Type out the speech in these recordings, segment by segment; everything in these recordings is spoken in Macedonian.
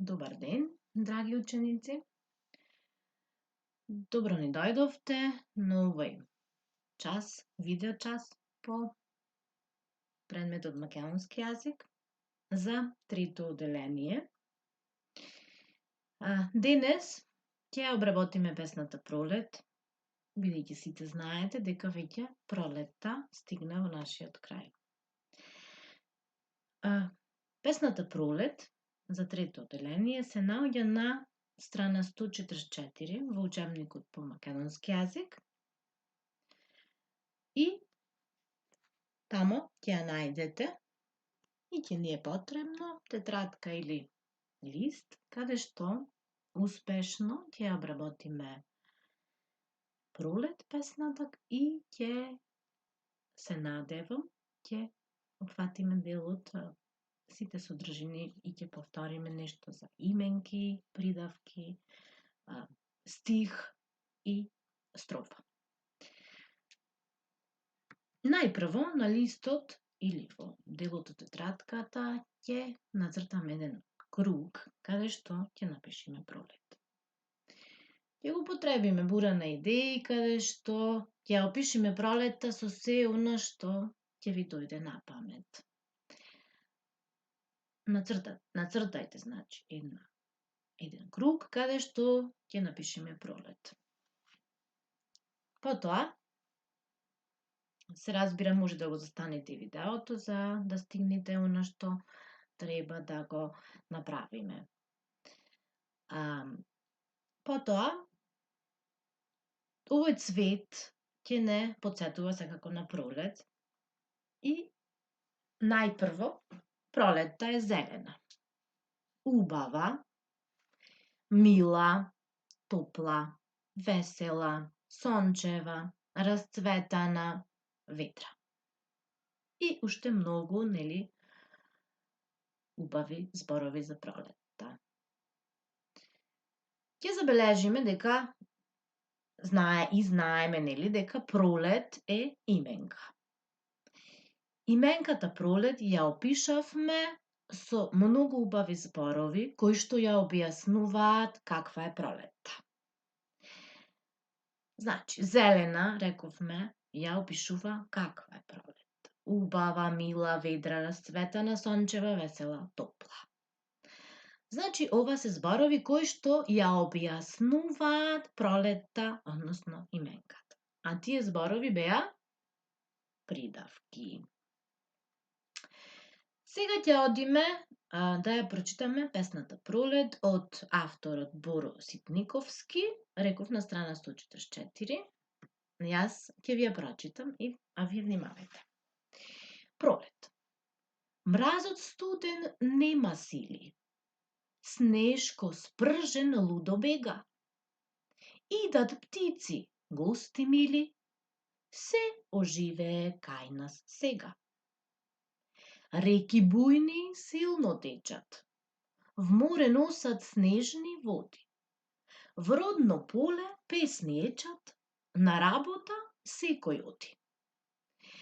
Добар ден, драги ученици. Добро ни дојдовте на овој час, видео час по предметот македонски јазик за трето оделение. Денес ќе обработиме песната Пролет, бидејќи сите знаете дека веќе пролетта стигна во нашиот крај. Песната Пролет за трето оделение се наоѓа на страна 144 во учебникот по македонски јазик и тамо ќе ја најдете и ќе ни е потребно тетрадка или лист каде што успешно ќе ја обработиме Пролет песната и ќе се надевам ќе опфатиме дел од сите содржини и ќе повториме нешто за именки, придавки, стих и строфа. Најпрво на листот или во делот од тетрадката ќе нацртаме еден круг каде што ќе напишеме Пролет. Ќе го потребиме бура на идеи каде што ќе опишеме пролетта со се она што ќе ви дојде на памет. Нацртајте, значи, еден круг каде што ќе напишеме Пролет. Потоа, се разбира, може да го застанете видеото за да стигнете она што треба да го направиме. Потоа, овој цвет ќе не потсетува секако на Пролет и најпрво Пролетта е зелена, убава, мила, топла, весела, сончева, расцветана, ветра. И уште многу, убави зборови за Пролетта. Ќе забележиме дека знаеме, дека Пролет е именка. Именката Пролет ја опишавме со многу убави зборови кои што ја објаснуваат каква е Пролетта. Значи, зелена, рековме, ја опишува каква е Пролетта. Убава, мила, ведра, расцветана, сончева, весела, топла. Значи, ова се зборови кои што ја објаснуваат Пролетта, односно именката. А тие зборови беа придавки. Сега ќе одиме да ја прочитаме песната Пролет од авторот Боро Ситниковски, реков на страна 144. Јас ќе ви ја прочитам, а вие внимавајте. Пролет. Мразот студен нема сили, снежко спржен лудо бега. Идат птици, гости мили, се оживее кај нас сега. Реки бујни силно течат, в море носат снежни води. В родно поле песни ечат, на работа секој оди.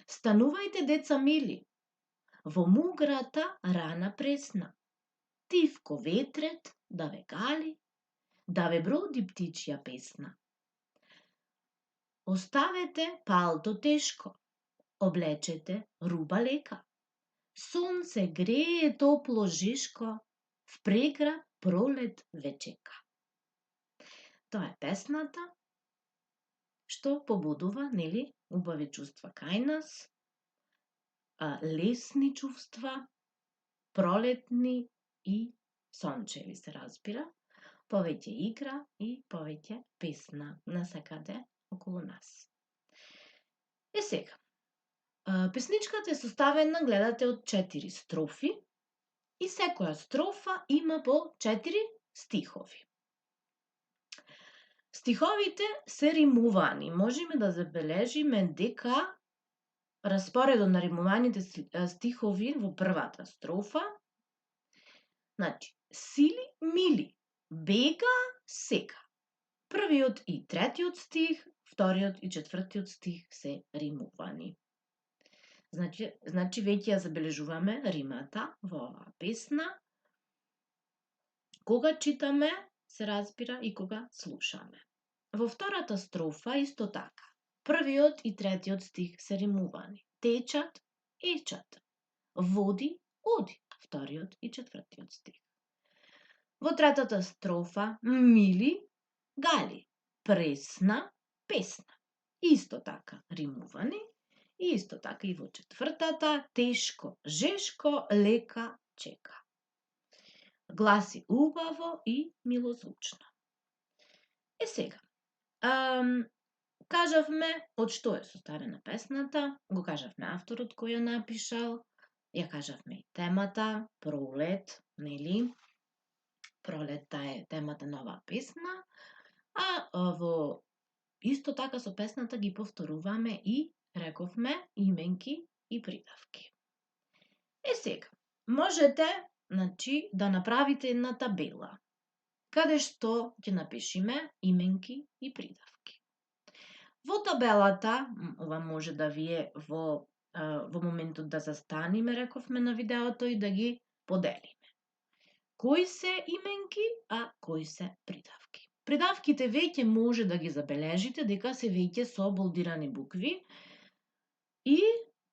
Станувајте, деца мили, во муграта рана пресна. Тивко ветрет да ве гали, да ве броди птичја песна. Оставете палто тешко, облечете руба лека. Сонце грее топло жишко, в преград Пролет ве чека. Тоа е песната што побудува, убави чувства кај нас, лесни чувства, пролетни и сончеви, се разбира, повеќе игра и повеќе песна насекаде околу нас. Сега, песничката е составена, гледате, од 4 строфи и секоја строфа има по 4 стихови. Стиховите се римувани. Можеме да забележиме дека распоредот на римуваните стихови во првата строфа, значи, сили, мили, бега, сега. Првиот и третиот стих, вториот и четвртиот стих се римувани. Значи, веќе ја забележуваме римата во оваа песна. Кога читаме, се разбира и кога слушаме. Во втората строфа исто така. Првиот и третиот стих се римувани. Течат, ечат. Води, оди. Вториот и четвртиот стих. Во третата строфа мили, гали. Пресна, песна. Исто така римувани. И исто така и во четвртата тешко, жешко, лека, чека. Гласи убаво и милозвучно. Сега, кажавме од што е составена песната, го кажавме авторот кој ја напишал, ја кажавме и темата, пролет, нели? Пролетта е темата на оваа песна, а во исто така со песната ги повторуваме и рековме именки и придавки. Сега, можете, да направите една табела, каде што ќе напишеме именки и придавки. Во табелата, ова може да ви е во моментот да застанеме, рековме на видеото, и да ги поделиме. Кои се именки, а кои се придавки? Придавките веќе може да ги забележите дека се веќе со болдирани букви и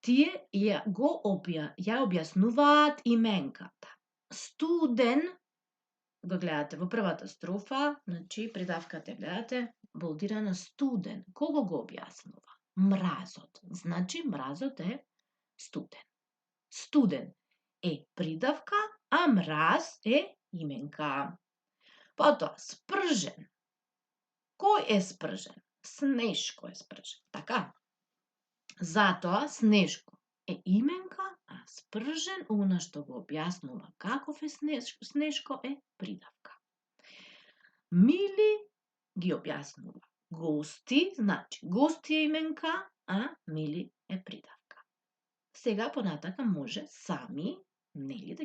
тие ја објаснуваат именката. Студен, го гледате во првата строфа, придавката гледате болдирана студен. Кого го објаснува? Мразот. Мразот е студен. Студен е придавка, а мраз е именка. Потоа, спржен. Кој е спржен? Снешко е спржен, така? Затоа Снешко е именка, а спржен, она што го објаснува каков е Снешко, е придавка. Мили ги објаснува гости, гости е именка, а мили е придавка. Сега понатака може сами, нели,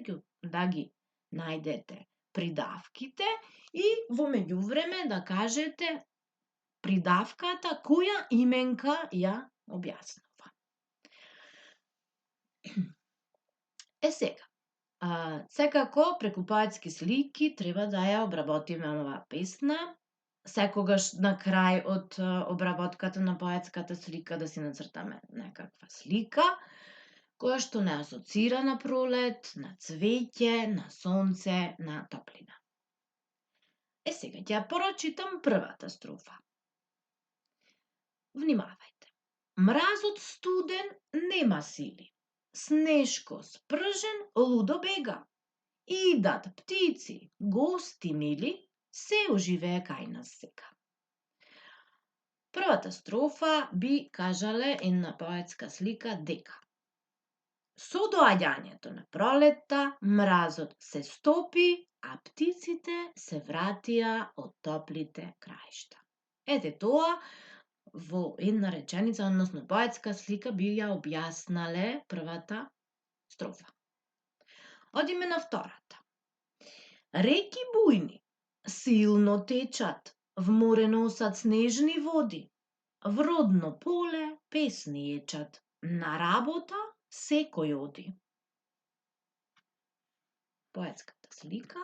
да ги најдете придавките и во меѓувреме да кажете придавката која именка ја објаснува. Сега, секако преку поетски слики треба да ја обработиме оваа песна. Секогаш на крај од обработката на поетската слика да си нацртаме некаква слика, која што не асоцира на пролет, на цвеќе, на сонце, на топлина. Сега ќе ја прочитам првата строфа. Внимавајте. Мразот студен нема сили. Снешко спржен лудо бега. Идат птици, гости мили, се оживее кај нас сега. Првата строфа би кажале една поетска слика дека со доаѓањето на пролетта мразот се стопи, а птиците се вратија од топлите краишта. Ете тоа во една реченица, односно поетска слика, би ја објаснале првата строфа. Одиме на втората. Реки бујни, силно течат, в море носат снежни води, в родно поле песни ечат, на работа секој оди. Поетската слика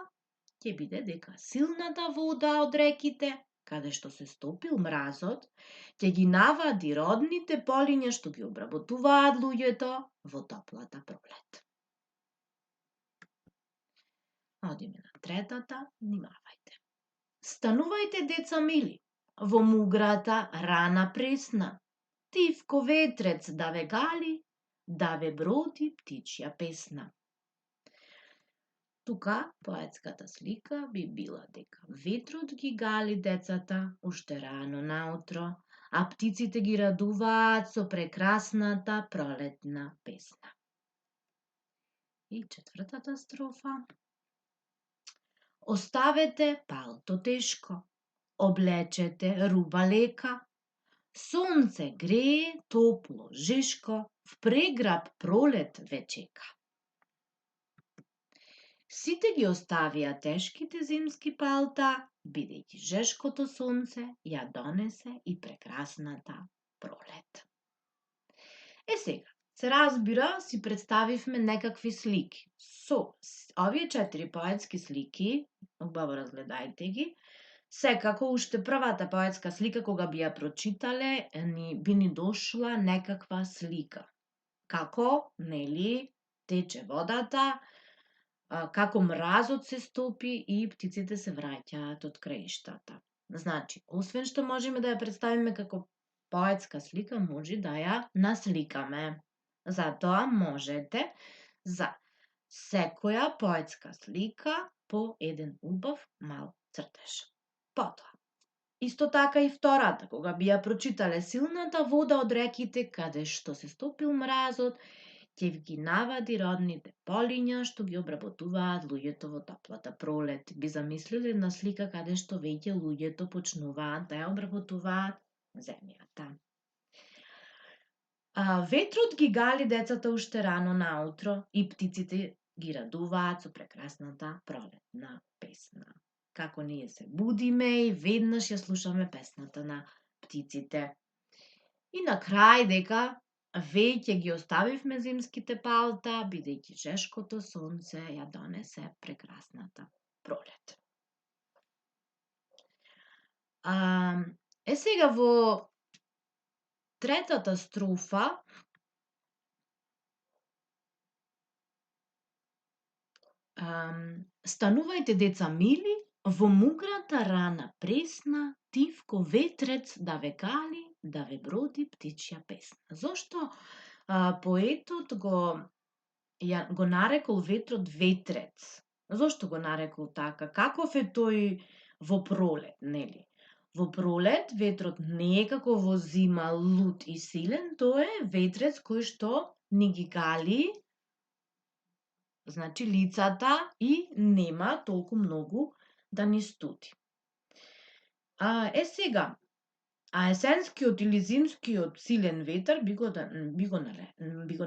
ќе биде дека силната вода од реките, каде што се стопил мразот, ќе ги навади родните полиња што ги обработуваат луѓето во топлата пролет. Одиме на третата, внимавајте. Станувајте, деца мили, во муграта рана пресна, тивко ветрец да ве гали, да ве броди птичја песна. Тука поетската слика би била дека ветрот ги гали децата уште рано наутро, а птиците ги радуваат со прекрасната пролетна песна. И четвртата строфа. Оставете палто тешко, облечете руба лека, сонце грее топло, жешко, в преграб пролет ве чека. Сите ги оставија тешките зимски палта, бидејќи жешкото сонце ја донесе и прекрасната пролет. Сега, се разбира, си представивме некакви слики. Овие 4 поетски слики, убаво разгледајте ги, секако уште првата поетска слика кога би ја прочитале, би ни дошла некаква слика. Како, нели, тече водата, како мразот се стопи и птиците се враќаат од краиштата. Значи, освен што можеме да ја представиме како поетска слика, може да ја насликаме. Затоа можете за секоја поетска слика по еден убав мал цртеж. Потоа, исто така и втората, кога би ја прочитале силната вода од реките каде што се стопил мразот, ќе ги навади родните полиња што ги обработуваат луѓето во топлата пролет. Би замислиле една слика каде што веќе луѓето почнуваат да ја обработуваат земјата. Ветрот ги гали децата уште рано наутро и птиците ги радуваат со прекрасната пролетна песна. Како ние се будиме и веднаш ја слушаме песната на птиците. И на крај дека веќе ги оставивме зимските палта, бидејќи жешкото сонце ја донесе прекрасната пролет. Сега во третата строфа станувајте деца мили, во муграта рана пресна, тивко ветрец да ве кали, да ве броди птичја песна. Зошто поетот го нарекол ветрот ветрец? Зошто го нарекол така? Каков е тој во пролет, нели? Во пролет ветрот не е како во зима лут и силен, тој е ветрец кој што ни ги гали, значи лицата и нема толку многу да ни студи. Сега, есенскиот или зимскиот силен ветер би го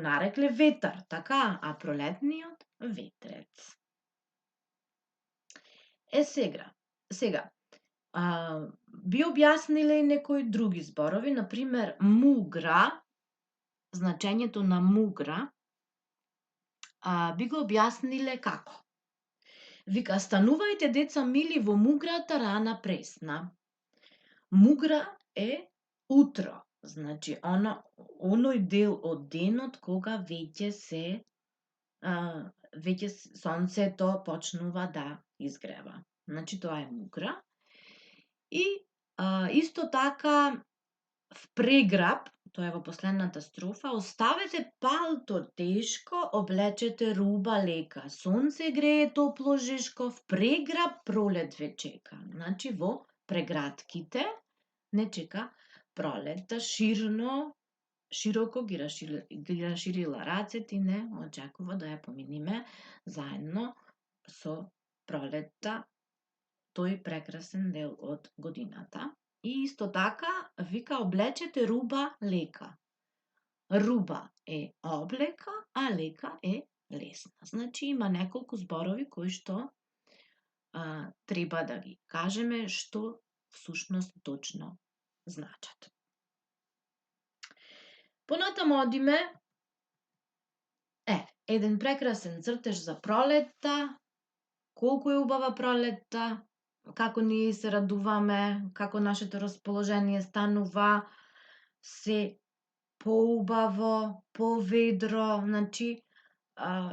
нарекле ветар, така, а пролетниот ветрец. Сега, би објасниле и некои други зборови, например, мугра, значењето на мугра, би го објасниле како? Вика, станувајте деца мили во муграта рана пресна. Мугра е утро, значи оној дел од денот кога веќе сонцето почнува да изгрева. Значи тоа е мугра. И исто така впреграб, тоа е во последната строфа, оставете палто тешко, облечете руба лека, сонце грее топло жешко, впреграб пролет ве чека. Значи во прегратките не чека пролетта, широко ги расширила рацете и не очекува да ја поминиме заедно со пролетта, тој прекрасен дел од годината. И исто така, вика, облечете руба лека. Руба е облека, а лека е лесна. Значи, има неколку зборови кои што треба да ги кажеме што всушност точно значат. Понатаму одиме, еден прекрасен цртеж за пролетта, колку е убава пролетта, како ние се радуваме, како нашето расположение станува се поубаво, поведро, значи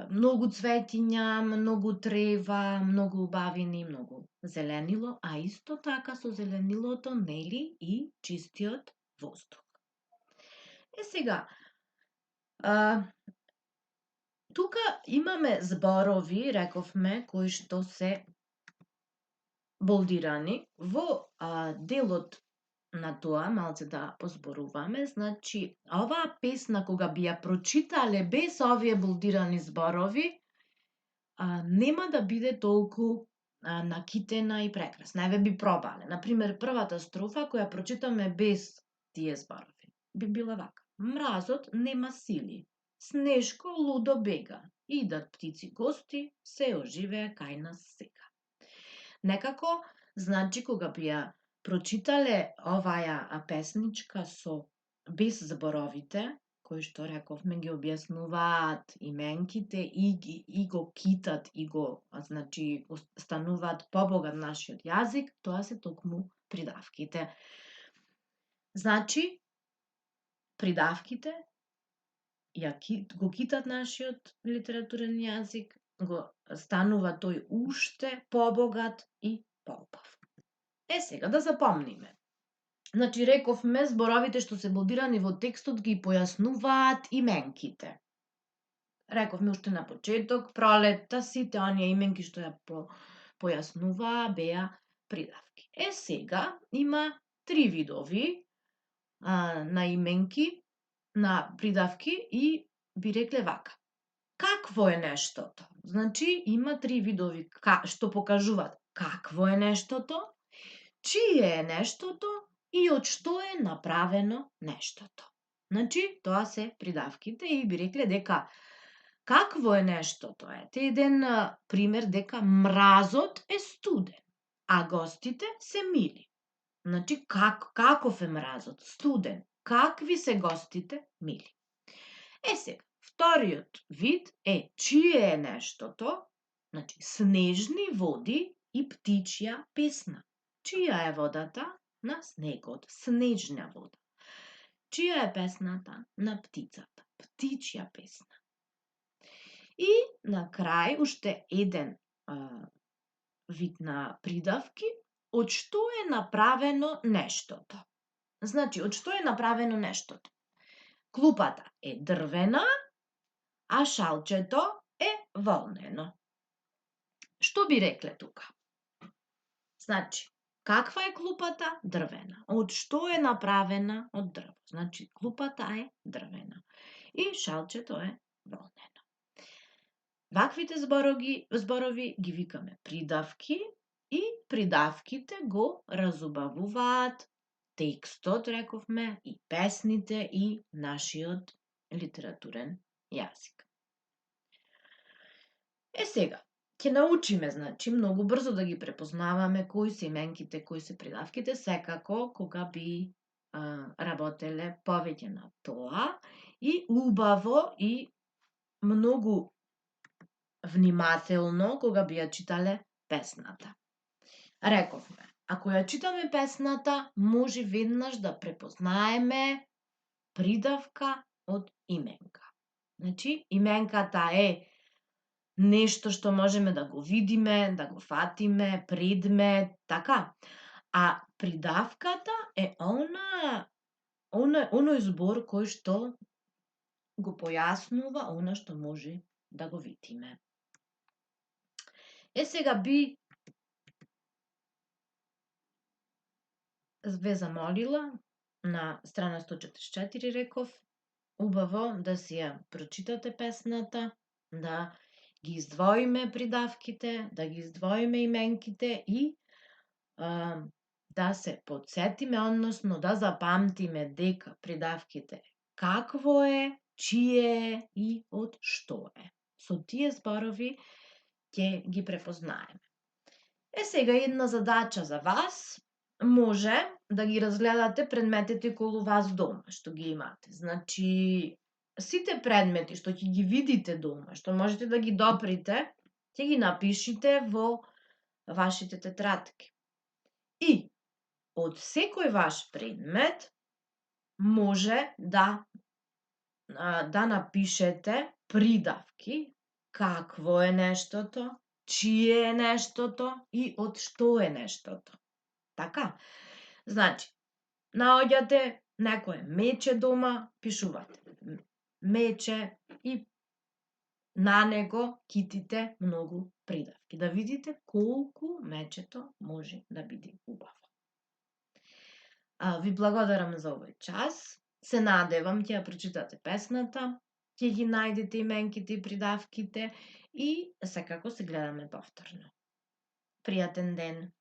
многу цветиња, многу трева, многу убавини, многу зеленило, а исто така со зеленилото, нели, и чистиот воздух. Сега, тука имаме зборови, рековме, кои што се болдирани. Во делот на тоа, малце да позборуваме, значи, оваа песна, кога би ја прочитале без овие болдирани зборови, нема да биде толку накитена и прекрасна. Еве би пробале. Например, првата строфа, која прочитаме без тие зборови, би била вака. Мразот нема сили, снежко лудо бега, идат птици гости, се оживее кај нас сега. Некако, значи, кога би ја прочитале оваа песничка без зборовите, кои што рековме ги објаснуваат именките и го китат и го, значи, стануваат побогат нашиот јазик, тоа се токму придавките. Значи, придавките го китат нашиот литературен јазик, го станува тој уште побогат и поубав. Сега да запомниме. Значи, рековме зборовите што се бодирани во текстот ги појаснуваат именките. Рековме уште на почеток, пролетта, сите оние именки што ја појаснуваа беа придавки. Сега има 3 видови на именки, на придавки и би рекле вака. Какво е нештото? Значи, има 3 видови што покажуваат какво е нештото, чие е нештото и од што е направено нештото. Значи, тоа се придавките и би рекле дека какво е нештото? Ете еден пример дека мразот е студен, а гостите се мили. Значи, каков е мразот? Студен. Какви се гостите? Мили. Сега, вториот вид е чие е нештото? Значи, снежни води и птичја песна. Чија е водата? На снегот. Снежна вода. Чија е песната? На птицата. Птичја песна. И на крај уште еден вид на придавки, од што е направено нештото. Значи, од што е направено нештото? Клупата е дрвена, а шалчето е волнено. Што би рекле тука? Значи, каква е клупата? Дрвена. Од што е направена? Од дрво. Значи, клупата е дрвена. И шалчето е волнено. Ваквите зборови ги викаме придавки и придавките го разубавуваат текстот, рековме, и песните и нашиот литературен јазик. Сега, ќе научиме, значи, многу брзо да ги препознаваме кои се именките, кои се придавките, секако кога би работеле повеќе на тоа и убаво и многу внимателно кога би ја читале песната. Рековме, ако ја читаме песната, може веднаш да препознаеме придавка од именка. Значи, именката е нешто што можеме да го видиме, да го фатиме, предмет, така. А придавката е оној збор кој што го појаснува она што може да го видиме. Сега би ве замолила на страна 144, реков, убаво да си ја прочитате песната, да ги издвоиме придавките, да ги издвоиме именките и да се подсетиме, односно да запамтиме дека придавките какво е, чие е и од што е. Со тие зборови ќе ги препознаеме. Сега една задача за вас, може да ги разгледате предметите околу вас дома, што ги имате. Значи, сите предмети што ќе ги видите дома, што можете да ги доприте, ќе ги напишите во вашите тетрадки. И од секој ваш предмет може да напишете придавки, какво е нештото, чие е нештото и од што е нештото. Така? Значи, наоѓате некое мече дома, пишувате мече и на него китите многу придавки. Да видите колку мечето може да биде убаво. Ви благодарам за овој час. Се надевам ќе ја прочитате песната, ќе ги најдете именките и придавките и секако се гледаме повторно. Пријатен ден!